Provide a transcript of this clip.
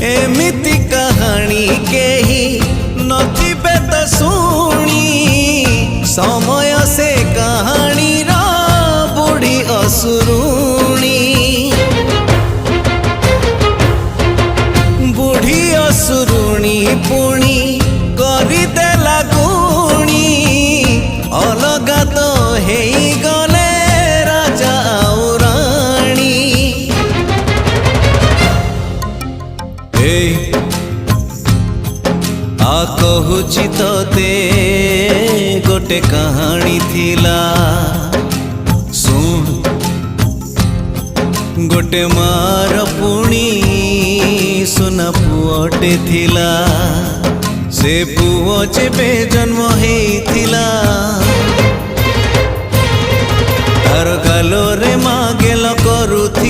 एमिति कहानी केही नथिबे तो शुणी समय से कहानी रा बुढ़ी असुरुणी बुढ़ी असुरुणी पुणी करदेला गुणी अलगा तो हेई गले राजा और राणी। आ कहूची तोते गोटे कहानी थिला सुन गोटे मार पुणी सुना पुअटे थिला से पुओ जेबे जन्म हेइथिला तार गालोरे मागेल करुथि